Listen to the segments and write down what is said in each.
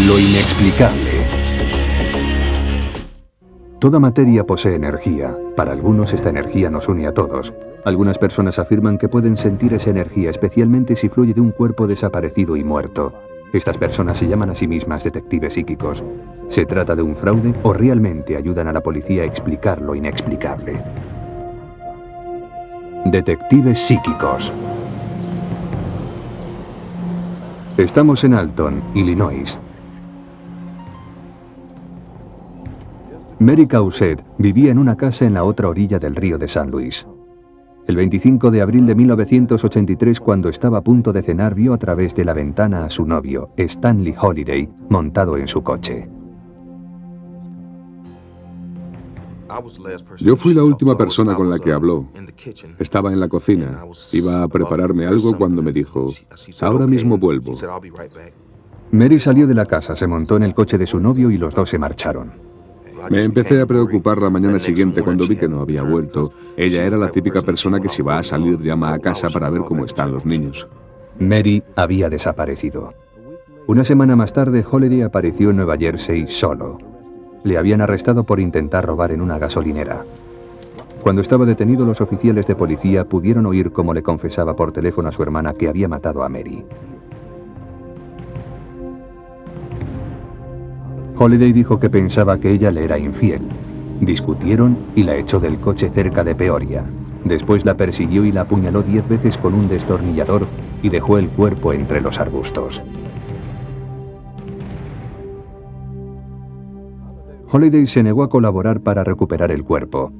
Lo inexplicable. Toda materia posee energía. Para algunos esta energía nos une a todos. Algunas personas afirman que pueden sentir esa energía, especialmente si fluye de un cuerpo desaparecido y muerto. Estas personas se llaman a sí mismas detectives psíquicos. ¿Se trata de un fraude o realmente ayudan a la policía a explicar lo inexplicable? Detectives psíquicos. Estamos en Alton, Illinois. Mary Causet vivía en una casa en la otra orilla del río de San Luis. El 25 de abril de 1983, cuando estaba a punto de cenar, vio a través de la ventana a su novio, Stanley Holiday, montado en su coche. Yo fui la última persona con la que habló. Estaba en la cocina. Iba a prepararme algo cuando me dijo, ahora mismo vuelvo. Mary salió de la casa, se montó en el coche de su novio y los dos se marcharon. Me empecé a preocupar la mañana siguiente cuando vi que no había vuelto. Ella era la típica persona que si va a salir llama a casa para ver cómo están los niños. Mary había desaparecido. Una semana más tarde, Holiday apareció en Nueva Jersey solo. Le habían arrestado por intentar robar en una gasolinera. Cuando estaba detenido, los oficiales de policía pudieron oír cómo le confesaba por teléfono a su hermana que había matado a Mary. Holiday dijo que pensaba que ella le era infiel. Discutieron y la echó del coche cerca de Peoria. Después la persiguió y la apuñaló 10 veces con un destornillador y dejó el cuerpo entre los arbustos. Holiday se negó a colaborar para recuperar el cuerpo.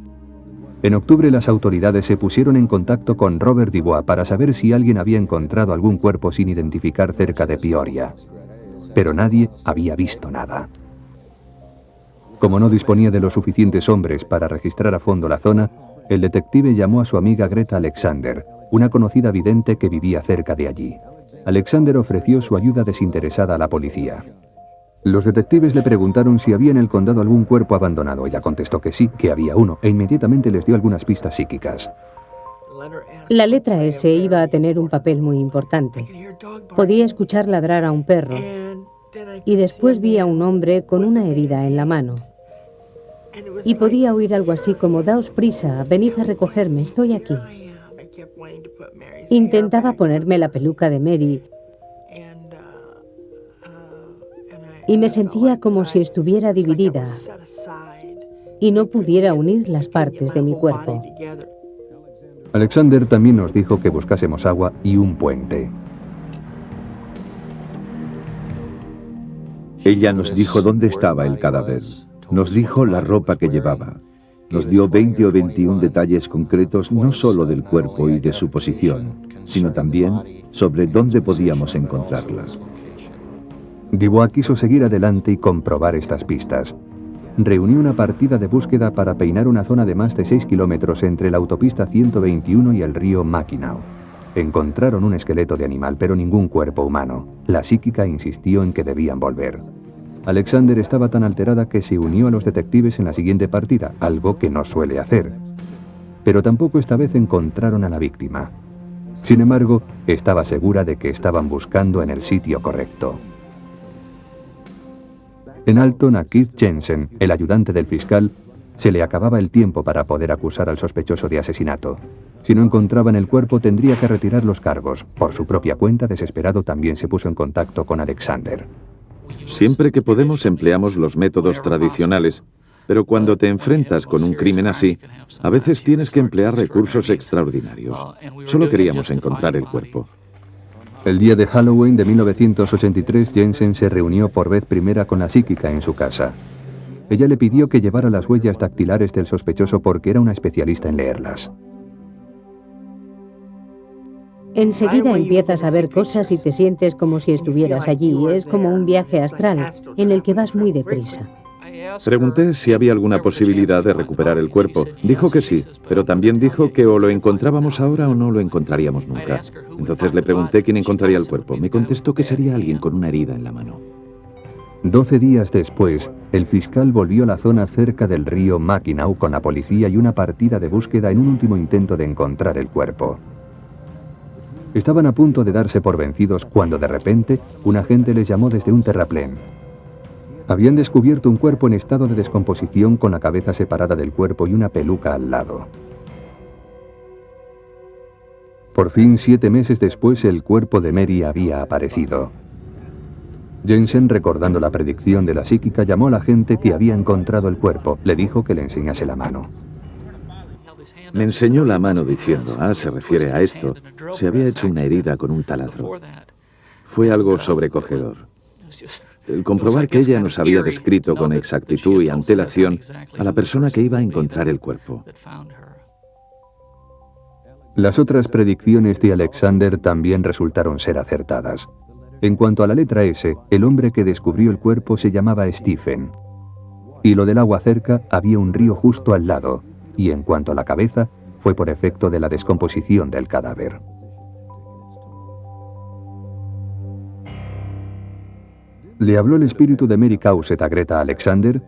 En octubre, las autoridades se pusieron en contacto con Robert Dubois para saber si alguien había encontrado algún cuerpo sin identificar cerca de Peoria. Pero nadie había visto nada. Como no disponía de los suficientes hombres para registrar a fondo la zona, el detective llamó a su amiga Greta Alexander, una conocida vidente que vivía cerca de allí. Alexander ofreció su ayuda desinteresada a la policía. Los detectives le preguntaron si había en el condado algún cuerpo abandonado. Ella contestó que sí, que había uno, e inmediatamente les dio algunas pistas psíquicas. La letra S iba a tener un papel muy importante. Podía escuchar ladrar a un perro, y después vi a un hombre con una herida en la mano. Y podía oír algo así como, daos prisa, venid a recogerme, estoy aquí. Intentaba ponerme la peluca de Mary y me sentía como si estuviera dividida y no pudiera unir las partes de mi cuerpo. Alexander también nos dijo que buscásemos agua y un puente. Ella nos dijo dónde estaba el cadáver. Nos dijo la ropa que llevaba. Nos dio 20 o 21 detalles concretos no solo del cuerpo y de su posición, sino también sobre dónde podíamos encontrarla. Dubois quiso seguir adelante y comprobar estas pistas. Reunió una partida de búsqueda para peinar una zona de más de 6 kilómetros entre la autopista 121 y el río Mackinac. Encontraron un esqueleto de animal, pero ningún cuerpo humano. La psíquica insistió en que debían volver. Alexander estaba tan alterada que se unió a los detectives en la siguiente partida, algo que no suele hacer. Pero tampoco esta vez encontraron a la víctima. Sin embargo, estaba segura de que estaban buscando en el sitio correcto. En Alton, a Keith Jensen, el ayudante del fiscal, se le acababa el tiempo para poder acusar al sospechoso de asesinato. Si no encontraban el cuerpo, tendría que retirar los cargos. Por su propia cuenta, desesperado, también se puso en contacto con Alexander. Siempre que podemos empleamos los métodos tradicionales, pero cuando te enfrentas con un crimen así, a veces tienes que emplear recursos extraordinarios. Solo queríamos encontrar el cuerpo. El día de Halloween de 1983, Jensen se reunió por vez primera con la psíquica en su casa. Ella le pidió que llevara las huellas dactilares del sospechoso porque era una especialista en leerlas. Enseguida empiezas a ver cosas y te sientes como si estuvieras allí. Es como un viaje astral en el que vas muy deprisa. Pregunté si había alguna posibilidad de recuperar el cuerpo. Dijo que sí, pero también dijo que o lo encontrábamos ahora o no lo encontraríamos nunca. Entonces le pregunté quién encontraría el cuerpo. Me contestó que sería alguien con una herida en la mano. 12 días después, el fiscal volvió a la zona cerca del río Mackinac con la policía y una partida de búsqueda en un último intento de encontrar el cuerpo. Estaban a punto de darse por vencidos cuando de repente un agente les llamó desde un terraplén. Habían descubierto un cuerpo en estado de descomposición con la cabeza separada del cuerpo y una peluca al lado. Por fin, 7 meses después, el cuerpo de Mary había aparecido. Jensen, recordando la predicción de la psíquica, llamó a la gente que había encontrado el cuerpo. Le dijo que le enseñase la mano. Me enseñó la mano diciendo, se refiere a esto. Se había hecho una herida con un taladro. Fue algo sobrecogedor. El comprobar que ella nos había descrito con exactitud y antelación a la persona que iba a encontrar el cuerpo. Las otras predicciones de Alexander también resultaron ser acertadas. En cuanto a la letra S, el hombre que descubrió el cuerpo se llamaba Stephen. Y lo del agua cerca, había un río justo al lado. Y en cuanto a la cabeza, fue por efecto de la descomposición del cadáver. ¿Le habló el espíritu de Mary Causet a Greta Alexander?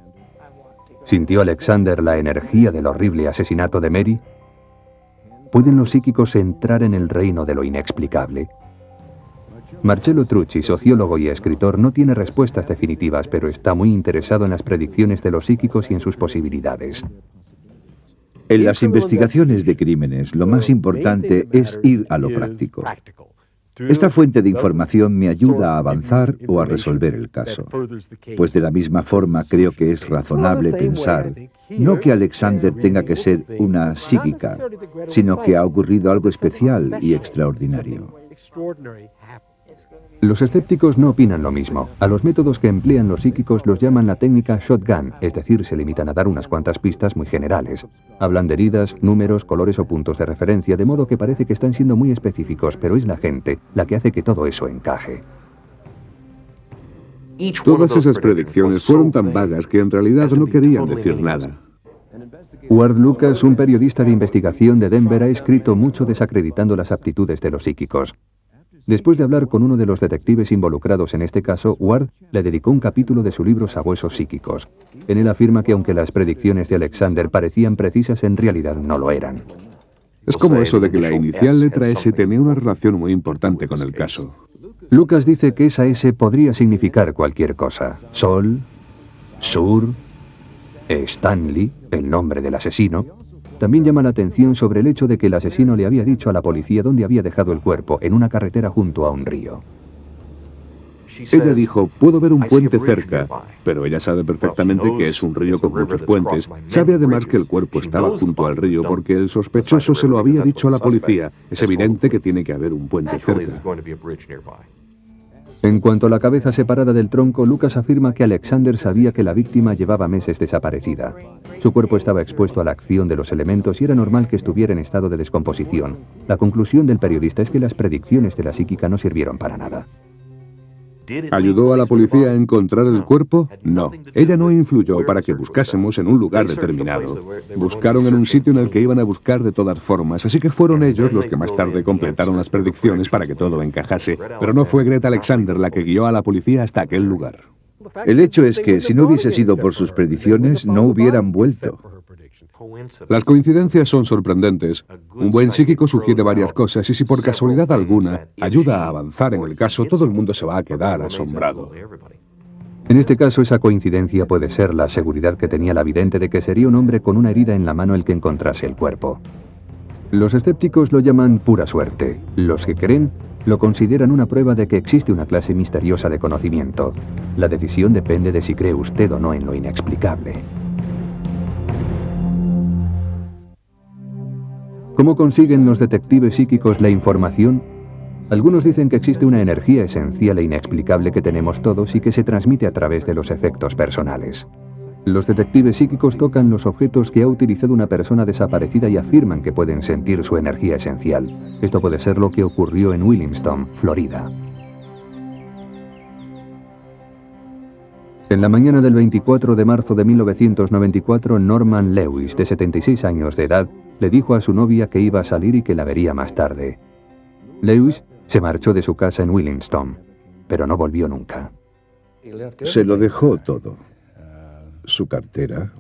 ¿Sintió Alexander la energía del horrible asesinato de Mary? ¿Pueden los psíquicos entrar en el reino de lo inexplicable? Marcello Trucci, sociólogo y escritor, no tiene respuestas definitivas, pero está muy interesado en las predicciones de los psíquicos y en sus posibilidades. En las investigaciones de crímenes, lo más importante es ir a lo práctico. Esta fuente de información me ayuda a avanzar o a resolver el caso. Pues de la misma forma creo que es razonable pensar, no que Alexander tenga que ser una psíquica, sino que ha ocurrido algo especial y extraordinario. Los escépticos no opinan lo mismo. A los métodos que emplean los psíquicos los llaman la técnica shotgun, es decir, se limitan a dar unas cuantas pistas muy generales. Hablan de heridas, números, colores o puntos de referencia, de modo que parece que están siendo muy específicos, pero es la gente la que hace que todo eso encaje. Todas esas predicciones fueron tan vagas que en realidad no querían decir nada. Ward Lucas, un periodista de investigación de Denver, ha escrito mucho desacreditando las aptitudes de los psíquicos. Después de hablar con uno de los detectives involucrados en este caso, Ward le dedicó un capítulo de su libro Sabuesos psíquicos. En él afirma que aunque las predicciones de Alexander parecían precisas, en realidad no lo eran. Es como eso de que la inicial letra S tenía una relación muy importante con el caso. Lucas dice que esa S podría significar cualquier cosa. Sol, Sur, Stanley, el nombre del asesino. También llama la atención sobre el hecho de que el asesino le había dicho a la policía dónde había dejado el cuerpo, en una carretera junto a un río. Ella dijo, puedo ver un puente cerca, pero ella sabe perfectamente que es un río con muchos puentes. Sabe además que el cuerpo estaba junto al río porque el sospechoso se lo había dicho a la policía. Es evidente que tiene que haber un puente cerca. En cuanto a la cabeza separada del tronco, Lucas afirma que Alexander sabía que la víctima llevaba meses desaparecida. Su cuerpo estaba expuesto a la acción de los elementos y era normal que estuviera en estado de descomposición. La conclusión del periodista es que las predicciones de la psíquica no sirvieron para nada. ¿Ayudó a la policía a encontrar el cuerpo? No. Ella no influyó para que buscásemos en un lugar determinado. Buscaron en un sitio en el que iban a buscar de todas formas, así que fueron ellos los que más tarde completaron las predicciones para que todo encajase. Pero no fue Greta Alexander la que guió a la policía hasta aquel lugar. El hecho es que si no hubiese sido por sus predicciones, no hubieran vuelto. Las coincidencias son sorprendentes. Un buen psíquico sugiere varias cosas y si por casualidad alguna ayuda a avanzar en el caso, todo el mundo se va a quedar asombrado. En este caso, esa coincidencia puede ser la seguridad que tenía la vidente de que sería un hombre con una herida en la mano el que encontrase el cuerpo. Los escépticos lo llaman pura suerte. Los que creen lo consideran una prueba de que existe una clase misteriosa de conocimiento. La decisión depende de si cree usted o no en lo inexplicable. ¿Cómo consiguen los detectives psíquicos la información? Algunos dicen que existe una energía esencial e inexplicable que tenemos todos y que se transmite a través de los efectos personales. Los detectives psíquicos tocan los objetos que ha utilizado una persona desaparecida y afirman que pueden sentir su energía esencial. Esto puede ser lo que ocurrió en Williamston, Florida. En la mañana del 24 de marzo de 1994, Norman Lewis, de 76 años de edad, le dijo a su novia que iba a salir y que la vería más tarde. Lewis se marchó de su casa en Williamston, pero no volvió nunca. Se lo dejó todo. Su cartera,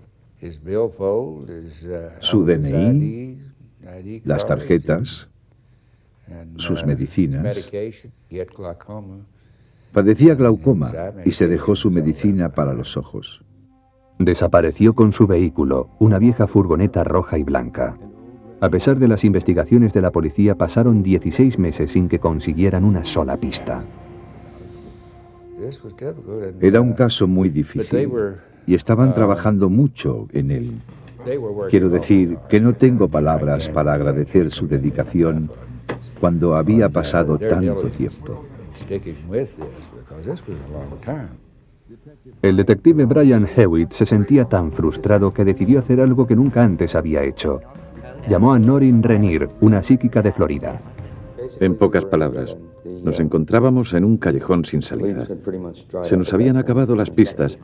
su DNI, las tarjetas, sus medicinas, Padecía glaucoma y se dejó su medicina para los ojos. Desapareció con su vehículo, una vieja furgoneta roja y blanca. A pesar de las investigaciones de la policía, pasaron 16 meses sin que consiguieran una sola pista. Era un caso muy difícil y estaban trabajando mucho en él. Quiero decir que no tengo palabras para agradecer su dedicación cuando había pasado tanto tiempo. El detective Brian Hewitt se sentía tan frustrado que decidió hacer algo que nunca antes había hecho. Llamó a Noreen Renier, una psíquica de Florida. En pocas palabras, nos encontrábamos en un callejón sin salida. Se nos habían acabado las pistas,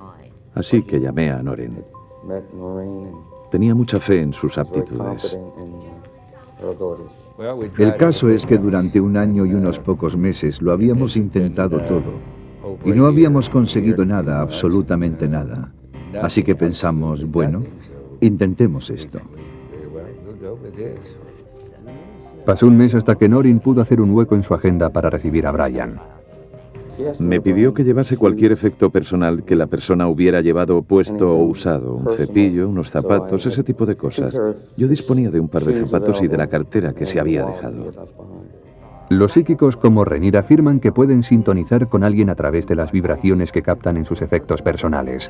así que llamé a Noreen. Tenía mucha fe en sus aptitudes. El caso es que durante un año y unos pocos meses lo habíamos intentado todo y no habíamos conseguido nada, absolutamente nada. Así que pensamos, bueno, intentemos esto. Pasó un mes hasta que Noreen pudo hacer un hueco en su agenda para recibir a Brian. Me pidió que llevase cualquier efecto personal que la persona hubiera llevado puesto o usado, un cepillo, unos zapatos, ese tipo de cosas. Yo disponía de un par de zapatos y de la cartera que se había dejado. Los psíquicos como Renier afirman que pueden sintonizar con alguien a través de las vibraciones que captan en sus efectos personales.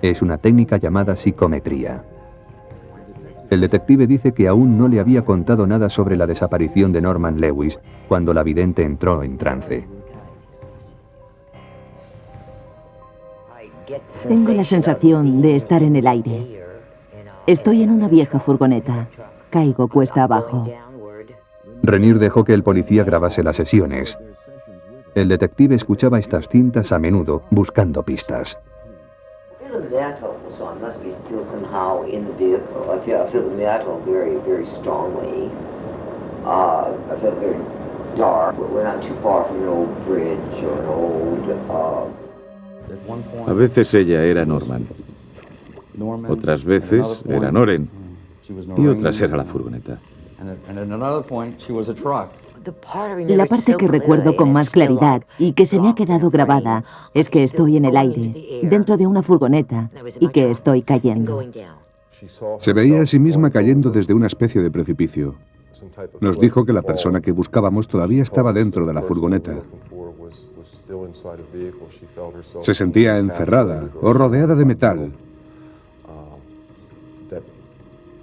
Es una técnica llamada psicometría. El detective dice que aún no le había contado nada sobre la desaparición de Norman Lewis cuando la vidente entró en trance. Tengo la sensación de estar en el aire. Estoy en una vieja furgoneta. Caigo cuesta abajo. Renier dejó que el policía grabase las sesiones. El detective escuchaba estas cintas a menudo, buscando pistas. A veces ella era Norman, otras veces era Noreen y otras era la furgoneta. La parte que recuerdo con más claridad y que se me ha quedado grabada es que estoy en el aire, dentro de una furgoneta, y que estoy cayendo. Se veía a sí misma cayendo desde una especie de precipicio. Nos dijo que la persona que buscábamos todavía estaba dentro de la furgoneta. Se sentía encerrada o rodeada de metal.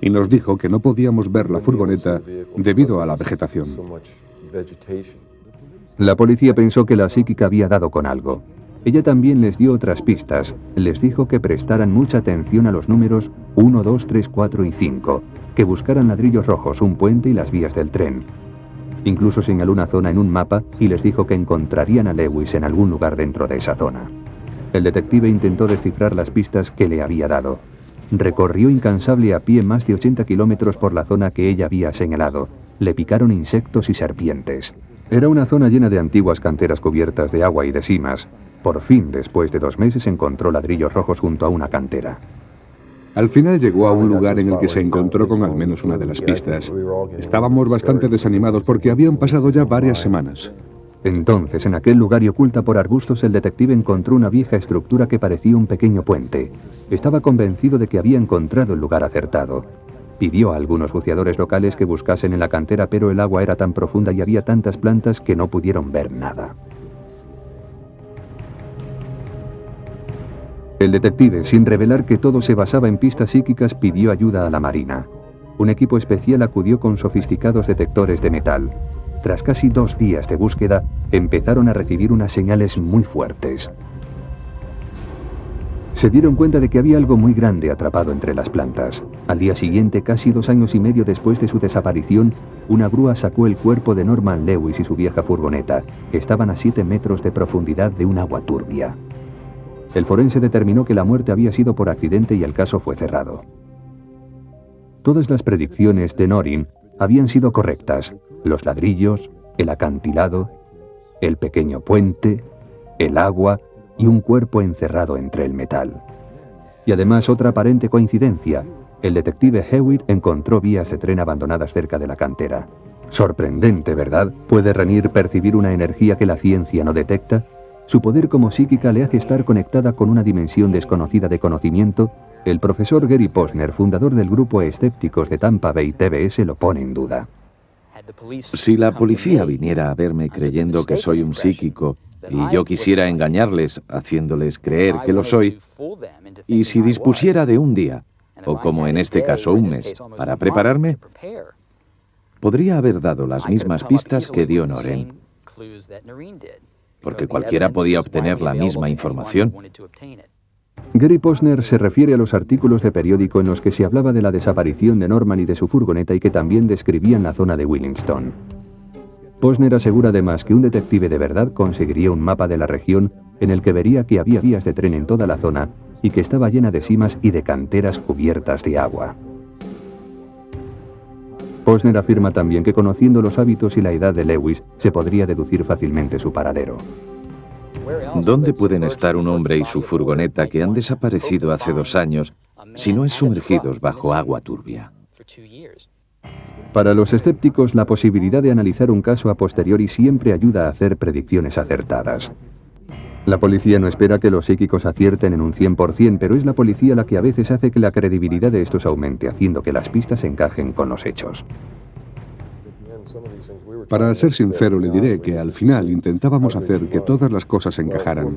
Y nos dijo que no podíamos ver la furgoneta debido a la vegetación. La policía pensó que la psíquica había dado con algo. Ella también les dio otras pistas. Les dijo que prestaran mucha atención a los números 1, 2, 3, 4 y 5, que buscaran ladrillos rojos, un puente y las vías del tren. Incluso señaló una zona en un mapa y les dijo que encontrarían a Lewis en algún lugar dentro de esa zona. El detective intentó descifrar las pistas que le había dado. Recorrió incansable a pie más de 80 kilómetros por la zona que ella había señalado. Le picaron insectos y serpientes. Era una zona llena de antiguas canteras cubiertas de agua y de simas. Por fin, después de 2 meses, encontró ladrillos rojos junto a una cantera. Al final llegó a un lugar en el que se encontró con al menos una de las pistas. Estábamos bastante desanimados porque habían pasado ya varias semanas. Entonces, en aquel lugar y oculta por arbustos, el detective encontró una vieja estructura que parecía un pequeño puente. Estaba convencido de que había encontrado el lugar acertado. Pidió a algunos buceadores locales que buscasen en la cantera, pero el agua era tan profunda y había tantas plantas que no pudieron ver nada. El detective, sin revelar que todo se basaba en pistas psíquicas, pidió ayuda a la Marina. Un equipo especial acudió con sofisticados detectores de metal. Tras casi 2 días de búsqueda, empezaron a recibir unas señales muy fuertes. Se dieron cuenta de que había algo muy grande atrapado entre las plantas. Al día siguiente, casi 2 años y medio después de su desaparición, una grúa sacó el cuerpo de Norman Lewis y su vieja furgoneta. Estaban a 7 metros de profundidad de un agua turbia. El forense determinó que la muerte había sido por accidente y el caso fue cerrado. Todas las predicciones de Noreen habían sido correctas. Los ladrillos, el acantilado, el pequeño puente, el agua y un cuerpo encerrado entre el metal. Y además otra aparente coincidencia. El detective Hewitt encontró vías de tren abandonadas cerca de la cantera. Sorprendente, ¿verdad? ¿Puede Renier percibir una energía que la ciencia no detecta? Su poder como psíquica le hace estar conectada con una dimensión desconocida de conocimiento. El profesor Gary Posner, fundador del grupo Escépticos de Tampa Bay TBS, lo pone en duda. Si la policía viniera a verme creyendo que soy un psíquico y yo quisiera engañarles haciéndoles creer que lo soy, y si dispusiera de un día, o como en este caso un mes, para prepararme, podría haber dado las mismas pistas que dio Noreen, porque cualquiera podía obtener la misma información. Gary Posner se refiere a los artículos de periódico en los que se hablaba de la desaparición de Norman y de su furgoneta y que también describían la zona de Williamston. Posner asegura además que un detective de verdad conseguiría un mapa de la región en el que vería que había vías de tren en toda la zona y que estaba llena de simas y de canteras cubiertas de agua. Posner afirma también que conociendo los hábitos y la edad de Lewis se podría deducir fácilmente su paradero. ¿Dónde pueden estar un hombre y su furgoneta que han desaparecido hace 2 años si no es sumergidos bajo agua turbia? Para los escépticos, la posibilidad de analizar un caso a posteriori siempre ayuda a hacer predicciones acertadas. La policía no espera que los psíquicos acierten en un 100%, pero es la policía la que a veces hace que la credibilidad de estos aumente, haciendo que las pistas encajen con los hechos. Para ser sincero, le diré que al final intentábamos hacer que todas las cosas encajaran.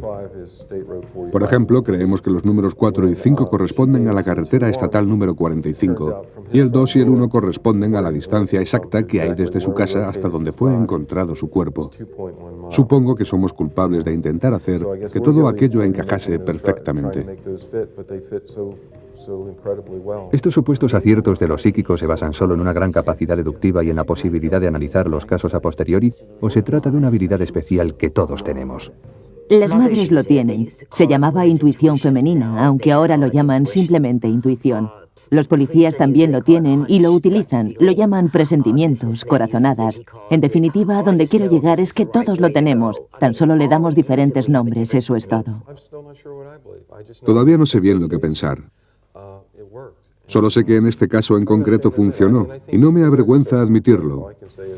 Por ejemplo, creemos que los números 4 y 5 corresponden a la carretera estatal número 45, y el 2 y el 1 corresponden a la distancia exacta que hay desde su casa hasta donde fue encontrado su cuerpo. Supongo que somos culpables de intentar hacer que todo aquello encajase perfectamente. Estos supuestos aciertos de los psíquicos se basan solo en una gran capacidad deductiva y en la posibilidad de analizar los casos a posteriori, ¿o se trata de una habilidad especial que todos tenemos? Las madres lo tienen. Se llamaba intuición femenina, aunque ahora lo llaman simplemente intuición. Los policías también lo tienen y lo utilizan. Lo llaman presentimientos, corazonadas. En definitiva, a donde quiero llegar es que todos lo tenemos. Tan solo le damos diferentes nombres, eso es todo. Todavía no sé bien lo que pensar. Solo sé que en este caso en concreto funcionó, y no me avergüenza admitirlo.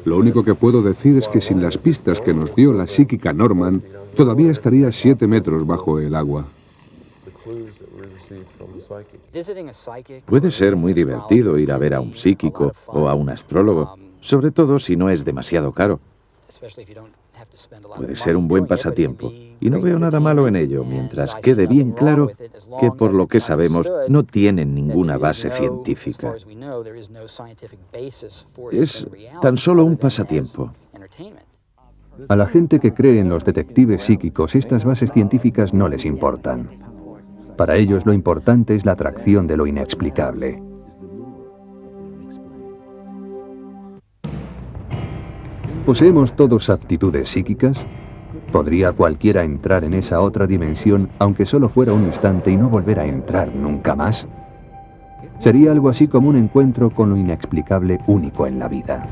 Lo único que puedo decir es que sin las pistas que nos dio la psíquica Norman, todavía estaría 7 metros bajo el agua. Puede ser muy divertido ir a ver a un psíquico o a un astrólogo, sobre todo si no es demasiado caro. Puede ser un buen pasatiempo, y no veo nada malo en ello, mientras quede bien claro que por lo que sabemos no tienen ninguna base científica. Es tan solo un pasatiempo. A la gente que cree en los detectives psíquicos, estas bases científicas no les importan. Para ellos lo importante es la atracción de lo inexplicable. ¿Poseemos todos aptitudes psíquicas? ¿Podría cualquiera entrar en esa otra dimensión, aunque solo fuera un instante, y no volver a entrar nunca más? Sería algo así como un encuentro con lo inexplicable único en la vida.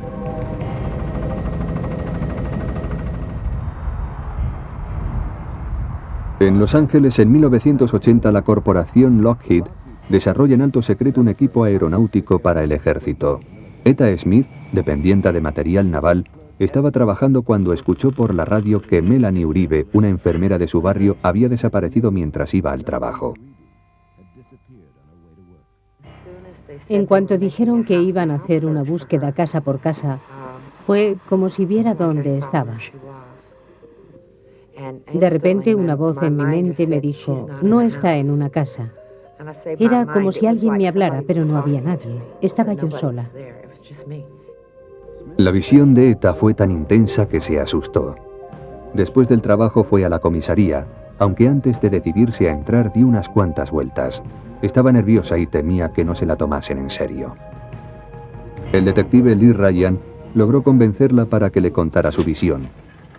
En Los Ángeles, en 1980, la corporación Lockheed desarrolla en alto secreto un equipo aeronáutico para el ejército. Etta Smith, dependiente de material naval, estaba trabajando cuando escuchó por la radio que Melanie Uribe, una enfermera de su barrio, había desaparecido mientras iba al trabajo. En cuanto dijeron que iban a hacer una búsqueda casa por casa, fue como si viera dónde estaba. De repente una voz en mi mente me dijo, no está en una casa. Era como si alguien me hablara, pero no había nadie. Estaba yo sola. La visión de Etta fue tan intensa que se asustó. Después del trabajo fue a la comisaría, aunque antes de decidirse a entrar dio unas cuantas vueltas. Estaba nerviosa y temía que no se la tomasen en serio. El detective Lee Ryan logró convencerla para que le contara su visión.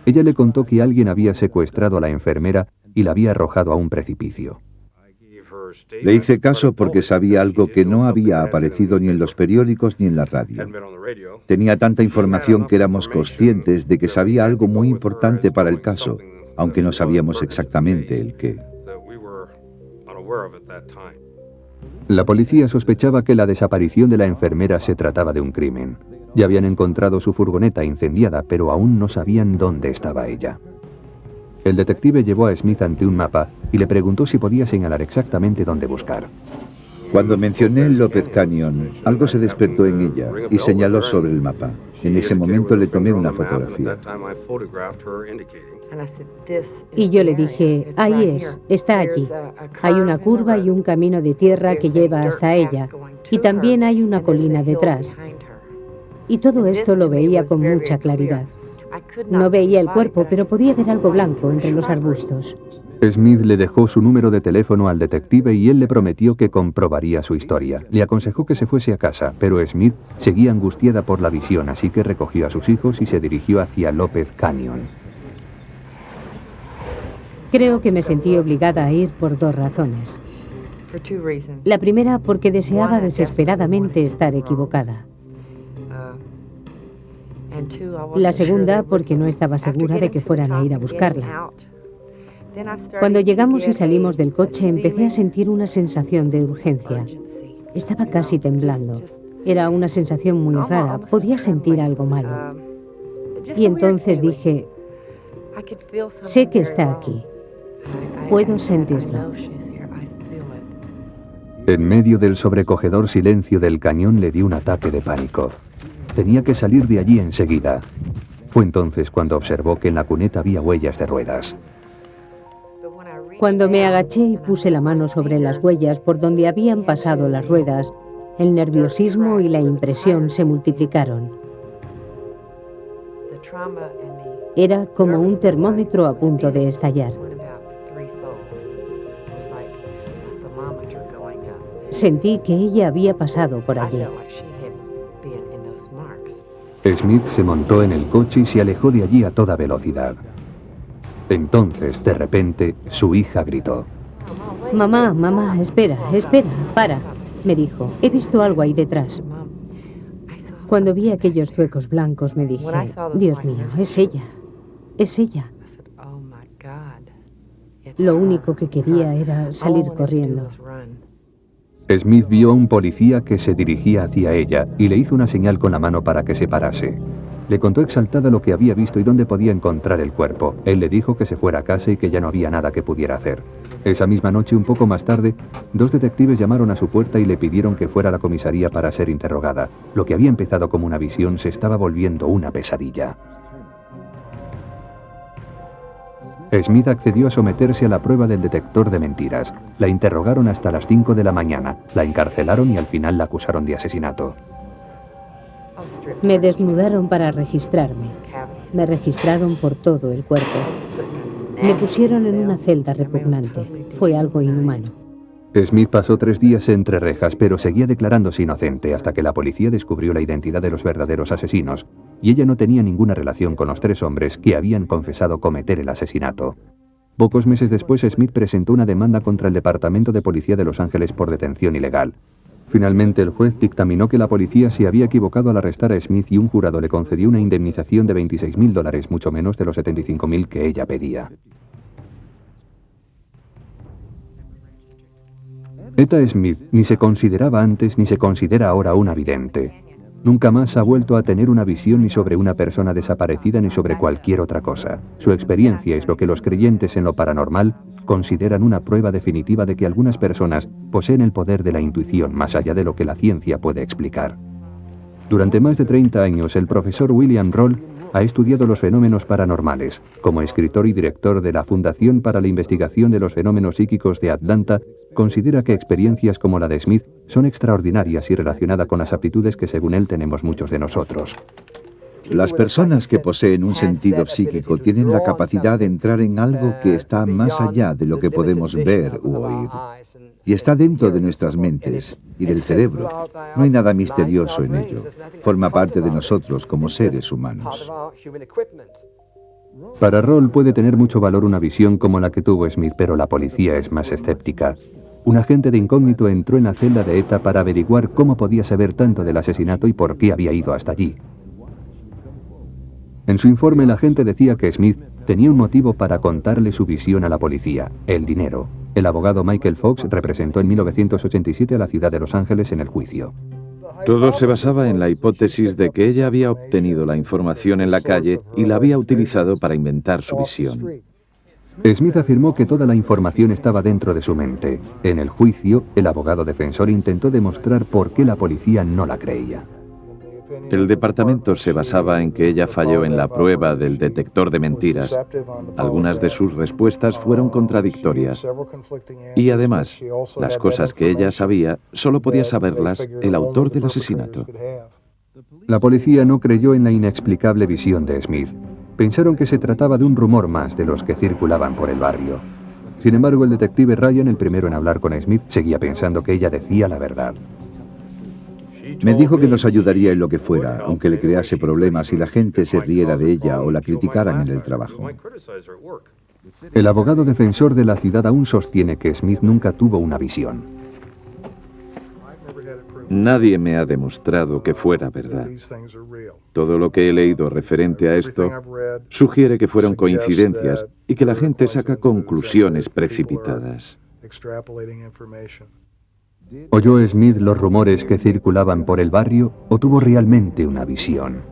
Ella le contó que alguien había secuestrado a la enfermera y la había arrojado a un precipicio. Le hice caso porque sabía algo que no había aparecido ni en los periódicos ni en la radio. Tenía tanta información que éramos conscientes de que sabía algo muy importante para el caso, aunque no sabíamos exactamente el qué. La policía sospechaba que la desaparición de la enfermera se trataba de un crimen. Ya habían encontrado su furgoneta incendiada, pero aún no sabían dónde estaba ella. El detective llevó a Smith ante un mapa y le preguntó si podía señalar exactamente dónde buscar. Cuando mencioné López Canyon, algo se despertó en ella y señaló sobre el mapa. En ese momento le tomé una fotografía. Y yo le dije, ahí es, está allí. Hay una curva y un camino de tierra que lleva hasta ella. Y también hay una colina detrás. Y todo esto lo veía con mucha claridad. No veía el cuerpo, pero podía ver algo blanco entre los arbustos. Smith le dejó su número de teléfono al detective y él le prometió que comprobaría su historia. Le aconsejó que se fuese a casa, pero Smith seguía angustiada por la visión, así que recogió a sus hijos y se dirigió hacia López Canyon. Creo que me sentí obligada a ir por 2 razones. La primera, porque deseaba desesperadamente estar equivocada. La segunda, porque no estaba segura de que fueran a ir a buscarla. Cuando llegamos y salimos del coche, empecé a sentir una sensación de urgencia. Estaba casi temblando. Era una sensación muy rara. Podía sentir algo malo. Y entonces dije, sé que está aquí. Puedo sentirlo. En medio del sobrecogedor silencio del cañón le dio un ataque de pánico. Tenía que salir de allí enseguida. Fue entonces cuando observó que en la cuneta había huellas de ruedas. Cuando me agaché y puse la mano sobre las huellas por donde habían pasado las ruedas, el nerviosismo y la impresión se multiplicaron. Era como un termómetro a punto de estallar. Sentí que ella había pasado por allí. Smith se montó en el coche y se alejó de allí a toda velocidad. Entonces, de repente, su hija gritó. Mamá, mamá, espera, para, me dijo. He visto algo ahí detrás. Cuando vi aquellos zuecos blancos me dije, Dios mío, es ella, es ella. Lo único que quería era salir corriendo. Smith vio a un policía que se dirigía hacia ella y le hizo una señal con la mano para que se parase. Le contó exaltada lo que había visto y dónde podía encontrar el cuerpo. Él le dijo que se fuera a casa y que ya no había nada que pudiera hacer. Esa misma noche, un poco más tarde, 2 detectives llamaron a su puerta y le pidieron que fuera a la comisaría para ser interrogada. Lo que había empezado como una visión se estaba volviendo una pesadilla. Smith accedió a someterse a la prueba del detector de mentiras. La interrogaron hasta las 5 de la mañana, la encarcelaron y al final la acusaron de asesinato. Me desnudaron para registrarme. Me registraron por todo el cuerpo. Me pusieron en una celda repugnante. Fue algo inhumano. Smith pasó 3 días entre rejas, pero seguía declarándose inocente hasta que la policía descubrió la identidad de los verdaderos asesinos, y ella no tenía ninguna relación con los 3 hombres que habían confesado cometer el asesinato. Pocos meses después, Smith presentó una demanda contra el Departamento de Policía de Los Ángeles por detención ilegal. Finalmente, el juez dictaminó que la policía se había equivocado al arrestar a Smith y un jurado le concedió una indemnización de $26.000, mucho menos de los $75.000 que ella pedía. Etta Smith ni se consideraba antes ni se considera ahora una vidente. Nunca más ha vuelto a tener una visión ni sobre una persona desaparecida ni sobre cualquier otra cosa. Su experiencia es lo que los creyentes en lo paranormal consideran una prueba definitiva de que algunas personas poseen el poder de la intuición más allá de lo que la ciencia puede explicar. Durante más de 30 años, el profesor William Roll ha estudiado los fenómenos paranormales. Como escritor y director de la Fundación para la Investigación de los Fenómenos Psíquicos de Atlanta, considera que experiencias como la de Smith son extraordinarias y relacionadas con las aptitudes que según él tenemos muchos de nosotros. Las personas que poseen un sentido psíquico tienen la capacidad de entrar en algo que está más allá de lo que podemos ver u oír. Y está dentro de nuestras mentes y del cerebro. No hay nada misterioso en ello. Forma parte de nosotros como seres humanos. Para Roll puede tener mucho valor una visión como la que tuvo Smith, pero la policía es más escéptica. Un agente de incógnito entró en la celda de Etta para averiguar cómo podía saber tanto del asesinato y por qué había ido hasta allí. En su informe, el agente decía que Smith tenía un motivo para contarle su visión a la policía: el dinero. El abogado Michael Fox representó en 1987 a la ciudad de Los Ángeles en el juicio. Todo se basaba en la hipótesis de que ella había obtenido la información en la calle y la había utilizado para inventar su visión. Smith afirmó que toda la información estaba dentro de su mente. En el juicio, el abogado defensor intentó demostrar por qué la policía no la creía. El departamento se basaba en que ella falló en la prueba del detector de mentiras. Algunas de sus respuestas fueron contradictorias. Y además, las cosas que ella sabía, solo podía saberlas el autor del asesinato. La policía no creyó en la inexplicable visión de Smith. Pensaron que se trataba de un rumor más de los que circulaban por el barrio. Sin embargo, el detective Ryan, el primero en hablar con Smith, seguía pensando que ella decía la verdad. Me dijo que nos ayudaría en lo que fuera, aunque le crease problemas y la gente se riera de ella o la criticaran en el trabajo. El abogado defensor de la ciudad aún sostiene que Smith nunca tuvo una visión. Nadie me ha demostrado que fuera verdad. Todo lo que he leído referente a esto sugiere que fueron coincidencias y que la gente saca conclusiones precipitadas. ¿Oyó Smith los rumores que circulaban por el barrio o tuvo realmente una visión?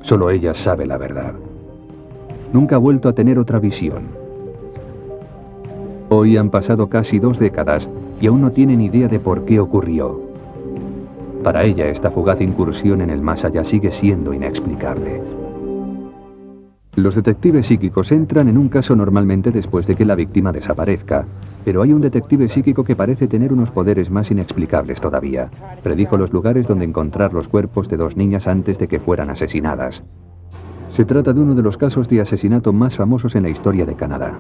Solo ella sabe la verdad. Nunca ha vuelto a tener otra visión. Hoy han pasado casi 2 décadas y aún no tienen idea de por qué ocurrió. Para ella, esta fugaz incursión en el más allá sigue siendo inexplicable. Los detectives psíquicos entran en un caso normalmente después de que la víctima desaparezca, pero hay un detective psíquico que parece tener unos poderes más inexplicables todavía. Predijo los lugares donde encontrar los cuerpos de 2 niñas antes de que fueran asesinadas. Se trata de uno de los casos de asesinato más famosos en la historia de Canadá.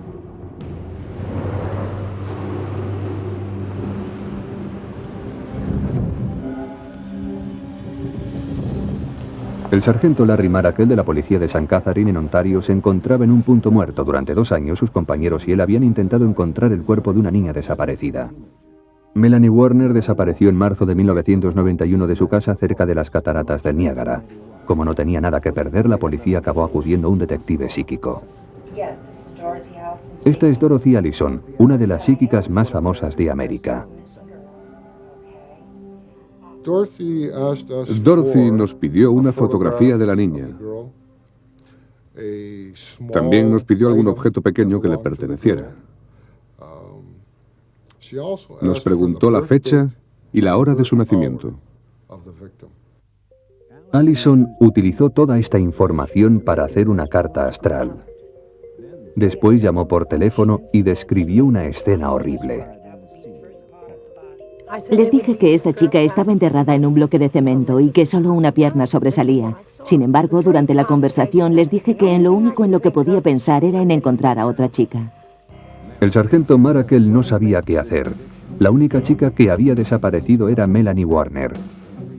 El sargento Larry Maracle de la policía de St. Catharines en Ontario se encontraba en un punto muerto. Durante 2 años sus compañeros y él habían intentado encontrar el cuerpo de una niña desaparecida. Melanie Warner desapareció en marzo de 1991 de su casa cerca de las cataratas del Niágara. Como no tenía nada que perder, la policía acabó acudiendo a un detective psíquico. Esta es Dorothy Allison, una de las psíquicas más famosas de América. Dorothy nos pidió una fotografía de la niña. También nos pidió algún objeto pequeño que le perteneciera. Nos preguntó la fecha y la hora de su nacimiento. Allison utilizó toda esta información para hacer una carta astral. Después llamó por teléfono y describió una escena horrible. Les dije que esta chica estaba enterrada en un bloque de cemento y que solo una pierna sobresalía. Sin embargo, durante la conversación les dije que lo único en lo que podía pensar era en encontrar a otra chica. El sargento Maracle no sabía qué hacer. La única chica que había desaparecido era Melanie Warner.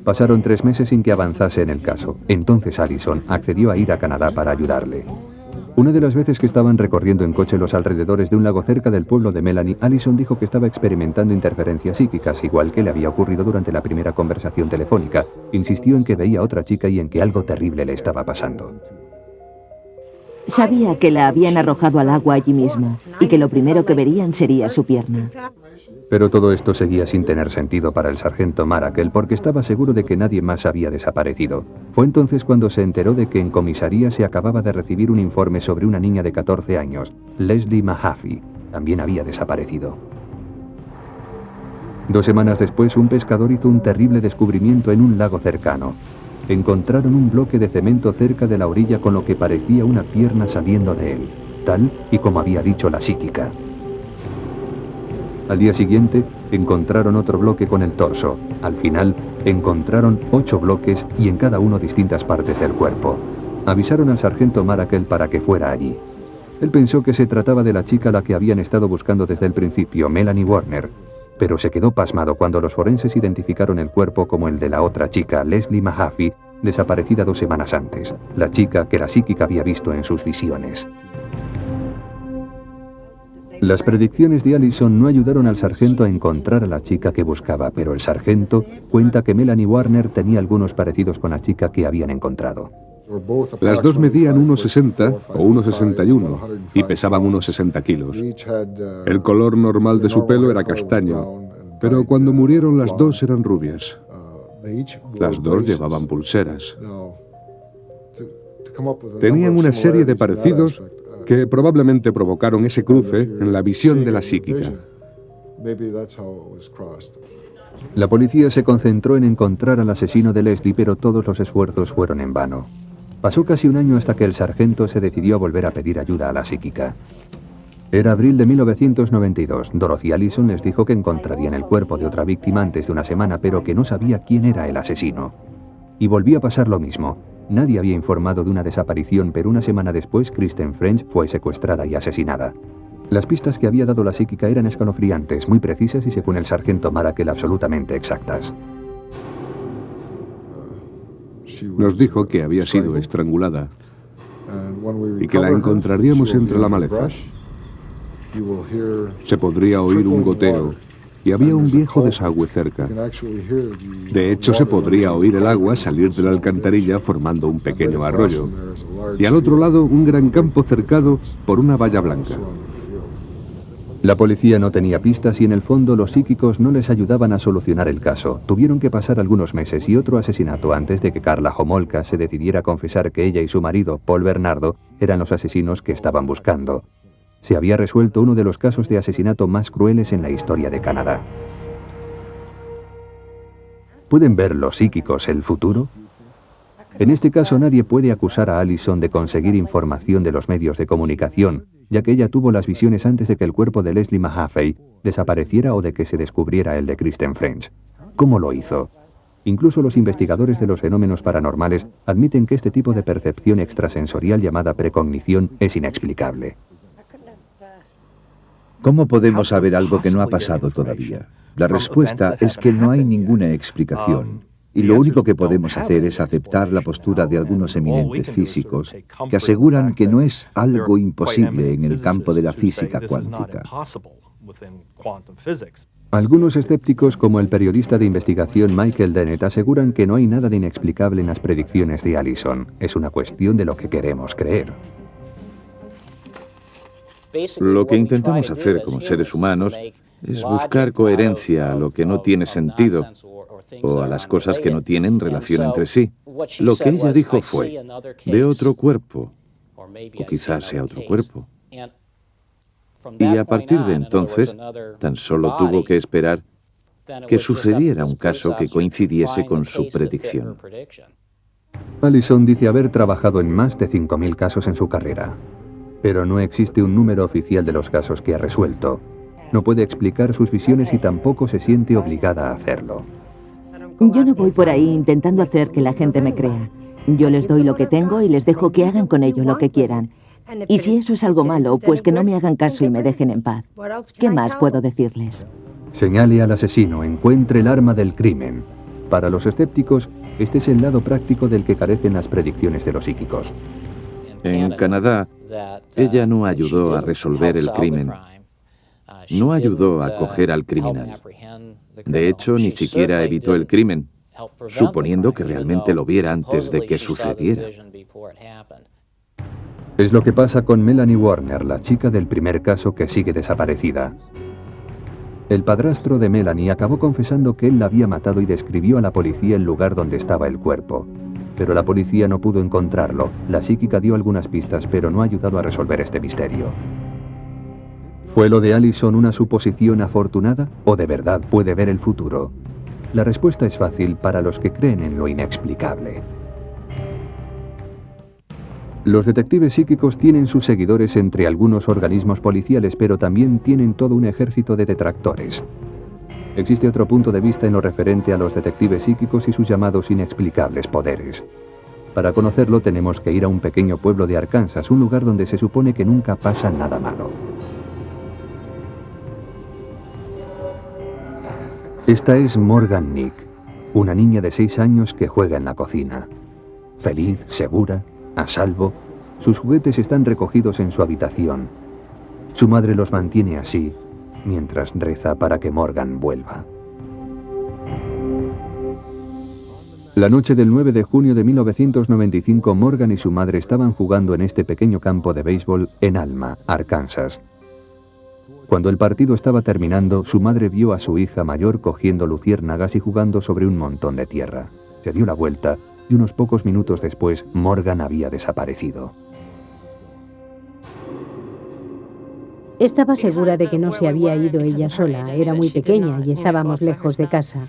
Pasaron 3 meses sin que avanzase en el caso. Entonces Allison accedió a ir a Canadá para ayudarle. Una de las veces que estaban recorriendo en coche los alrededores de un lago cerca del pueblo de Melanie, Allison dijo que estaba experimentando interferencias psíquicas, igual que le había ocurrido durante la primera conversación telefónica. Insistió en que veía a otra chica y en que algo terrible le estaba pasando. Sabía que la habían arrojado al agua allí mismo y que lo primero que verían sería su pierna. Pero todo esto seguía sin tener sentido para el sargento Maracle porque estaba seguro de que nadie más había desaparecido. Fue entonces cuando se enteró de que en comisaría se acababa de recibir un informe sobre una niña de 14 años, Leslie Mahaffey. También había desaparecido. 2 semanas después, un pescador hizo un terrible descubrimiento en un lago cercano. Encontraron un bloque de cemento cerca de la orilla con lo que parecía una pierna saliendo de él, tal y como había dicho la psíquica. Al día siguiente, encontraron otro bloque con el torso. Al final, encontraron 8 bloques y en cada uno distintas partes del cuerpo. Avisaron al sargento Maracle para que fuera allí. Él pensó que se trataba de la chica a la que habían estado buscando desde el principio, Melanie Warner. Pero se quedó pasmado cuando los forenses identificaron el cuerpo como el de la otra chica, Leslie Mahaffey, desaparecida 2 semanas antes. La chica que la psíquica había visto en sus visiones. Las predicciones de Allison no ayudaron al sargento a encontrar a la chica que buscaba, pero el sargento cuenta que Melanie Warner tenía algunos parecidos con la chica que habían encontrado. Las 2 medían 1,60 o 1,61 y pesaban unos 60 kilos. El color normal de su pelo era castaño, pero cuando murieron las 2 eran rubias. Las 2 llevaban pulseras. Tenían una serie de parecidos que probablemente provocaron ese cruce en la visión de la psíquica. La policía se concentró en encontrar al asesino de Leslie, pero todos los esfuerzos fueron en vano. Pasó casi un año hasta que el sargento se decidió a volver a pedir ayuda a la psíquica. Era abril de 1992. Dorothy Allison les dijo que encontrarían el cuerpo de otra víctima antes de una semana, pero que no sabía quién era el asesino. Y volvió a pasar lo mismo. Nadie había informado de una desaparición, pero una semana después, Kristen French fue secuestrada y asesinada. Las pistas que había dado la psíquica eran escalofriantes, muy precisas y, según el sargento Marakel, absolutamente exactas. Nos dijo que había sido estrangulada y que la encontraríamos entre la maleza. Se podría oír un goteo y había un viejo desagüe cerca. De hecho, se podría oír el agua salir de la alcantarilla formando un pequeño arroyo. Y al otro lado, un gran campo cercado por una valla blanca. La policía no tenía pistas y en el fondo los psíquicos no les ayudaban a solucionar el caso. Tuvieron que pasar algunos meses y otro asesinato antes de que Karla Homolka se decidiera a confesar que ella y su marido, Paul Bernardo, eran los asesinos que estaban buscando. Se había resuelto uno de los casos de asesinato más crueles en la historia de Canadá. ¿Pueden ver los psíquicos el futuro? En este caso nadie puede acusar a Allison de conseguir información de los medios de comunicación, ya que ella tuvo las visiones antes de que el cuerpo de Leslie Mahaffey desapareciera o de que se descubriera el de Kristen French. ¿Cómo lo hizo? Incluso los investigadores de los fenómenos paranormales admiten que este tipo de percepción extrasensorial llamada precognición es inexplicable. ¿Cómo podemos saber algo que no ha pasado todavía? La respuesta es que no hay ninguna explicación. Y lo único que podemos hacer es aceptar la postura de algunos eminentes físicos que aseguran que no es algo imposible en el campo de la física cuántica. Algunos escépticos, como el periodista de investigación Michael Dennett, aseguran que no hay nada de inexplicable en las predicciones de Allison. Es una cuestión de lo que queremos creer. Lo que intentamos hacer como seres humanos es buscar coherencia a lo que no tiene sentido o a las cosas que no tienen relación entre sí. Lo que ella dijo fue, ve otro cuerpo, o quizás sea otro cuerpo. Y a partir de entonces, tan solo tuvo que esperar que sucediera un caso que coincidiese con su predicción. Allison dice haber trabajado en más de 5.000 casos en su carrera, pero no existe un número oficial de los casos que ha resuelto. No puede explicar sus visiones y tampoco se siente obligada a hacerlo. Yo no voy por ahí intentando hacer que la gente me crea. Yo les doy lo que tengo y les dejo que hagan con ello lo que quieran. Y si eso es algo malo, pues que no me hagan caso y me dejen en paz. ¿Qué más puedo decirles? Señale al asesino, encuentre el arma del crimen. Para los escépticos, este es el lado práctico del que carecen las predicciones de los psíquicos. En Canadá, ella no ayudó a resolver el crimen. No ayudó a coger al criminal. De hecho, ni siquiera evitó el crimen, suponiendo que realmente lo viera antes de que sucediera. Es lo que pasa con Melanie Warner, la chica del primer caso que sigue desaparecida. El padrastro de Melanie acabó confesando que él la había matado y describió a la policía el lugar donde estaba el cuerpo. Pero la policía no pudo encontrarlo. La psíquica dio algunas pistas, pero no ha ayudado a resolver este misterio. ¿Fue lo de Allison una suposición afortunada o de verdad puede ver el futuro? La respuesta es fácil para los que creen en lo inexplicable. Los detectives psíquicos tienen sus seguidores entre algunos organismos policiales, pero también tienen todo un ejército de detractores. Existe otro punto de vista en lo referente a los detectives psíquicos y sus llamados inexplicables poderes. Para conocerlo tenemos que ir a un pequeño pueblo de Arkansas, un lugar donde se supone que nunca pasa nada malo. Esta es Morgan Nick, una niña de 6 años que juega en la cocina. Feliz, segura, a salvo, sus juguetes están recogidos en su habitación. Su madre los mantiene así, mientras reza para que Morgan vuelva. La noche del 9 de junio de 1995, Morgan y su madre estaban jugando en este pequeño campo de béisbol en Alma, Arkansas. Cuando el partido estaba terminando, su madre vio a su hija mayor cogiendo luciérnagas y jugando sobre un montón de tierra. Se dio la vuelta y unos pocos minutos después, Morgan había desaparecido. Estaba segura de que no se había ido ella sola, era muy pequeña y estábamos lejos de casa.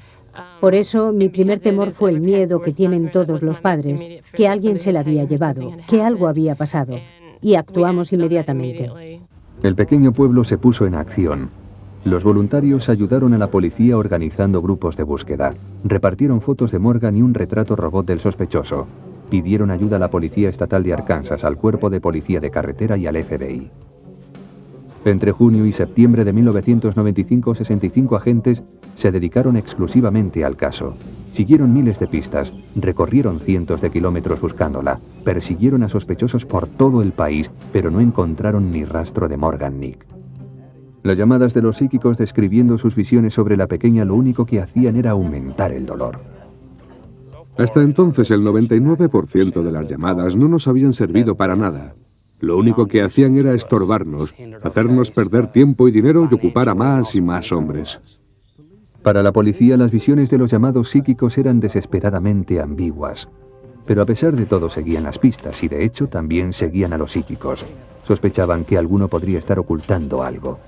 Por eso, mi primer temor fue el miedo que tienen todos los padres, que alguien se la había llevado, que algo había pasado. Y actuamos inmediatamente. El pequeño pueblo se puso en acción. Los voluntarios ayudaron a la policía organizando grupos de búsqueda. Repartieron fotos de Morgan y un retrato robot del sospechoso. Pidieron ayuda a la Policía Estatal de Arkansas, al Cuerpo de Policía de Carretera y al FBI. Entre junio y septiembre de 1995, 65 agentes se dedicaron exclusivamente al caso. Siguieron miles de pistas, recorrieron cientos de kilómetros buscándola, persiguieron a sospechosos por todo el país, pero no encontraron ni rastro de Morgan Nick. Las llamadas de los psíquicos describiendo sus visiones sobre la pequeña lo único que hacían era aumentar el dolor. Hasta entonces el 99% de las llamadas no nos habían servido para nada. Lo único que hacían era estorbarnos, hacernos perder tiempo y dinero y ocupar a más y más hombres. Para la policía, las visiones de los llamados psíquicos eran desesperadamente ambiguas. Pero a pesar de todo seguían las pistas y de hecho también seguían a los psíquicos. Sospechaban que alguno podría estar ocultando algo.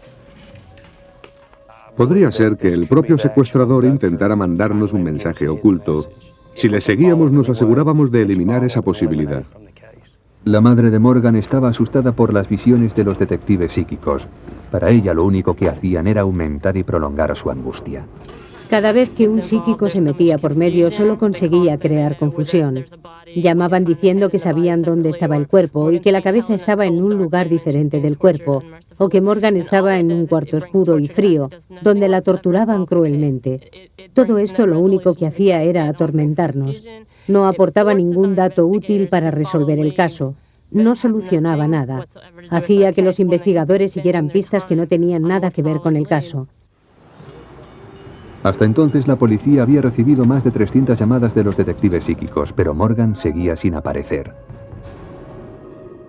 Podría ser que el propio secuestrador intentara mandarnos un mensaje oculto. Si le seguíamos, nos asegurábamos de eliminar esa posibilidad. La madre de Morgan estaba asustada por las visiones de los detectives psíquicos. Para ella lo único que hacían era aumentar y prolongar su angustia. Cada vez que un psíquico se metía por medio, solo conseguía crear confusión. Llamaban diciendo que sabían dónde estaba el cuerpo y que la cabeza estaba en un lugar diferente del cuerpo, o que Morgan estaba en un cuarto oscuro y frío, donde la torturaban cruelmente. Todo esto lo único que hacía era atormentarnos. No aportaba ningún dato útil para resolver el caso. No solucionaba nada. Hacía que los investigadores siguieran pistas que no tenían nada que ver con el caso. Hasta entonces la policía había recibido más de 300 llamadas de los detectives psíquicos, pero Morgan seguía sin aparecer.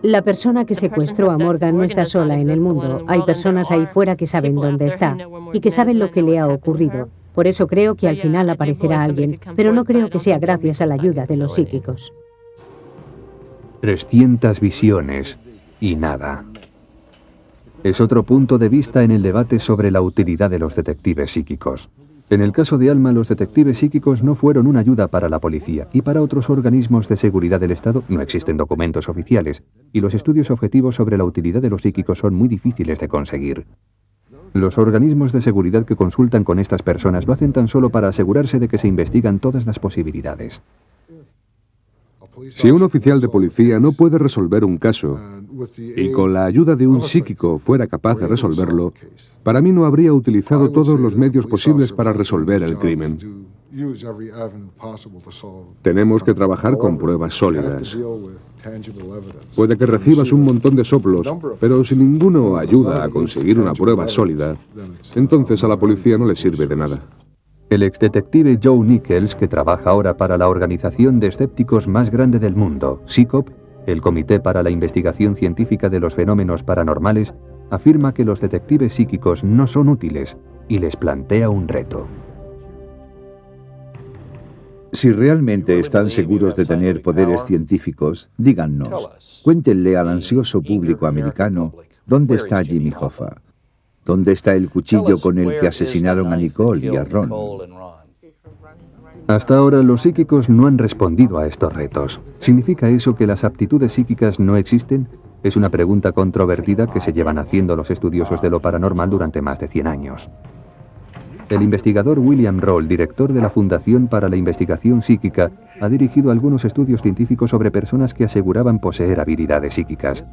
La persona que secuestró a Morgan no está sola en el mundo. Hay personas ahí fuera que saben dónde está y que saben lo que le ha ocurrido. Por eso creo que al final aparecerá alguien, pero no creo que sea gracias a la ayuda de los psíquicos. 300 visiones y nada. Es otro punto de vista en el debate sobre la utilidad de los detectives psíquicos. En el caso de Alma, los detectives psíquicos no fueron una ayuda para la policía y para otros organismos de seguridad del Estado no existen documentos oficiales y los estudios objetivos sobre la utilidad de los psíquicos son muy difíciles de conseguir. Los organismos de seguridad que consultan con estas personas lo hacen tan solo para asegurarse de que se investigan todas las posibilidades. Si un oficial de policía no puede resolver un caso y con la ayuda de un psíquico fuera capaz de resolverlo, para mí no habría utilizado todos los medios posibles para resolver el crimen. Tenemos que trabajar con pruebas sólidas. Puede que recibas un montón de soplos, pero si ninguno ayuda a conseguir una prueba sólida, entonces a la policía no le sirve de nada. El exdetective Joe Nichols, que trabaja ahora para la organización de escépticos más grande del mundo, CICOP, el Comité para la Investigación Científica de los Fenómenos Paranormales, afirma que los detectives psíquicos no son útiles y les plantea un reto. Si realmente están seguros de tener poderes científicos, díganos, cuéntenle al ansioso público americano dónde está Jimmy Hoffa. ¿Dónde está el cuchillo con el que asesinaron a Nicole y a Ron? Hasta ahora los psíquicos no han respondido a estos retos. ¿Significa eso que las aptitudes psíquicas no existen? Es una pregunta controvertida que se llevan haciendo los estudiosos de lo paranormal durante más de 100 años. El investigador William Roll, director de la Fundación para la Investigación Psíquica, ha dirigido algunos estudios científicos sobre personas que aseguraban poseer habilidades psíquicas.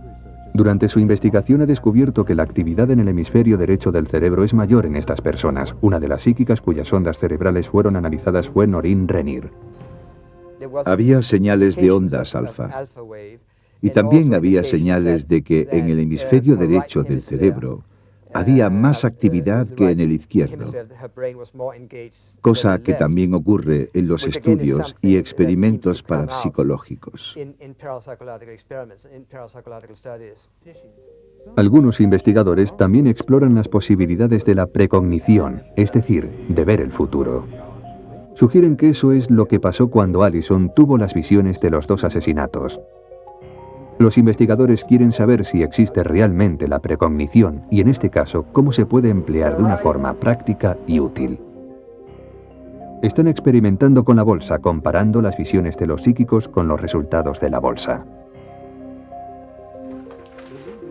Durante su investigación ha descubierto que la actividad en el hemisferio derecho del cerebro es mayor en estas personas. Una de las psíquicas cuyas ondas cerebrales fueron analizadas fue Noreen Rennier. Había señales de ondas alfa. Y también había señales de que en el hemisferio derecho del cerebro había más actividad que en el izquierdo, cosa que también ocurre en los estudios y experimentos parapsicológicos. Algunos investigadores también exploran las posibilidades de la precognición, es decir, de ver el futuro. Sugieren que eso es lo que pasó cuando Allison tuvo las visiones de los 2 asesinatos. Los investigadores quieren saber si existe realmente la precognición y, en este caso, cómo se puede emplear de una forma práctica y útil. Están experimentando con la bolsa, comparando las visiones de los psíquicos con los resultados de la bolsa.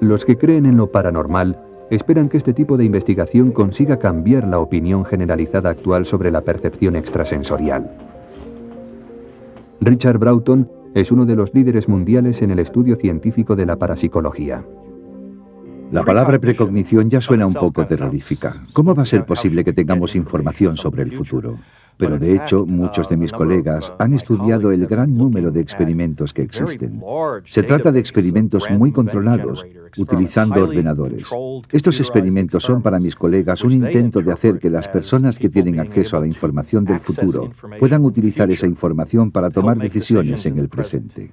Los que creen en lo paranormal esperan que este tipo de investigación consiga cambiar la opinión generalizada actual sobre la percepción extrasensorial. Richard Broughton es uno de los líderes mundiales en el estudio científico de la parapsicología. La palabra precognición ya suena un poco terrorífica. ¿Cómo va a ser posible que tengamos información sobre el futuro? Pero de hecho, muchos de mis colegas han estudiado el gran número de experimentos que existen. Se trata de experimentos muy controlados, utilizando ordenadores. Estos experimentos son para mis colegas un intento de hacer que las personas que tienen acceso a la información del futuro puedan utilizar esa información para tomar decisiones en el presente.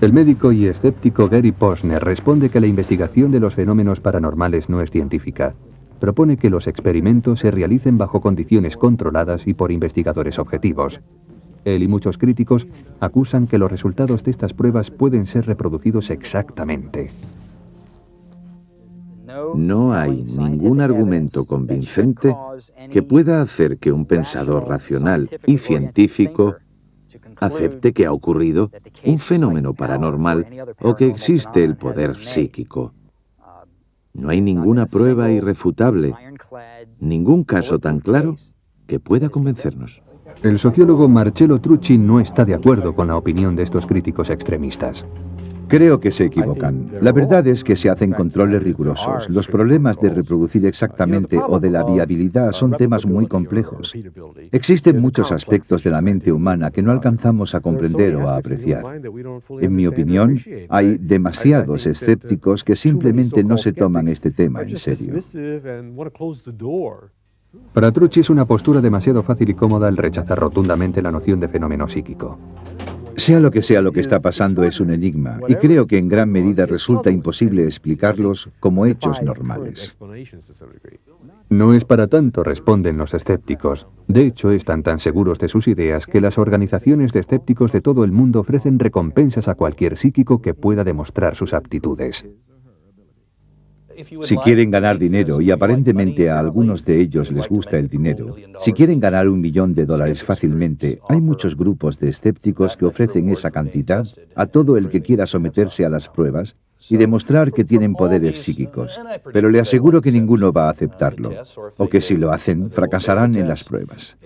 El médico y escéptico Gary Posner responde que la investigación de los fenómenos paranormales no es científica. Propone que los experimentos se realicen bajo condiciones controladas y por investigadores objetivos. Él y muchos críticos acusan que los resultados de estas pruebas pueden ser reproducidos exactamente. No hay ningún argumento convincente que pueda hacer que un pensador racional y científico acepte que ha ocurrido un fenómeno paranormal o que existe el poder psíquico. No hay ninguna prueba irrefutable, ningún caso tan claro que pueda convencernos. El sociólogo Marcello Trucci no está de acuerdo con la opinión de estos críticos extremistas. Creo que se equivocan. La verdad es que se hacen controles rigurosos. Los problemas de reproducir exactamente o de la viabilidad son temas muy complejos. Existen muchos aspectos de la mente humana que no alcanzamos a comprender o a apreciar. En mi opinión, hay demasiados escépticos que simplemente no se toman este tema en serio. Para Trucci es una postura demasiado fácil y cómoda el rechazar rotundamente la noción de fenómeno psíquico. Sea lo que está pasando es un enigma, y creo que en gran medida resulta imposible explicarlos como hechos normales. No es para tanto, responden los escépticos. De hecho, están tan seguros de sus ideas que las organizaciones de escépticos de todo el mundo ofrecen recompensas a cualquier psíquico que pueda demostrar sus aptitudes. Si quieren ganar dinero, y aparentemente a algunos de ellos les gusta el dinero, si quieren ganar $1 millón fácilmente, hay muchos grupos de escépticos que ofrecen esa cantidad a todo el que quiera someterse a las pruebas y demostrar que tienen poderes psíquicos. Pero le aseguro que ninguno va a aceptarlo, o que si lo hacen, fracasarán en las pruebas.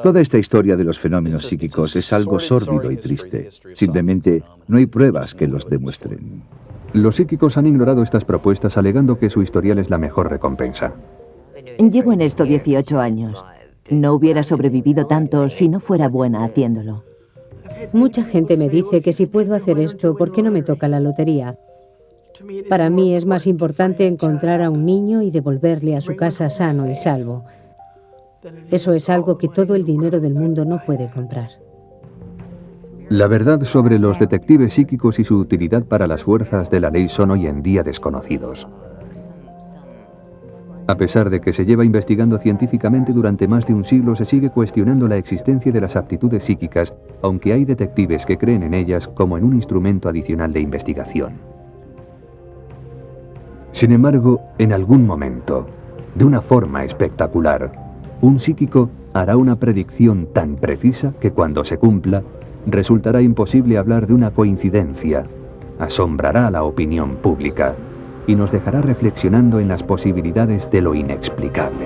Toda esta historia de los fenómenos psíquicos es algo sórdido y triste. Simplemente no hay pruebas que los demuestren. Los psíquicos han ignorado estas propuestas alegando que su historial es la mejor recompensa. Llevo en esto 18 años. No hubiera sobrevivido tanto si no fuera buena haciéndolo. Mucha gente me dice que si puedo hacer esto, ¿por qué no me toca la lotería? Para mí es más importante encontrar a un niño y devolverle a su casa sano y salvo. Eso es algo que todo el dinero del mundo no puede comprar. La verdad sobre los detectives psíquicos y su utilidad para las fuerzas de la ley son hoy en día desconocidos. A pesar de que se lleva investigando científicamente durante más de un siglo, se sigue cuestionando la existencia de las aptitudes psíquicas, aunque hay detectives que creen en ellas como en un instrumento adicional de investigación. Sin embargo, en algún momento, de una forma espectacular, un psíquico hará una predicción tan precisa que cuando se cumpla, resultará imposible hablar de una coincidencia, asombrará a la opinión pública y nos dejará reflexionando en las posibilidades de lo inexplicable.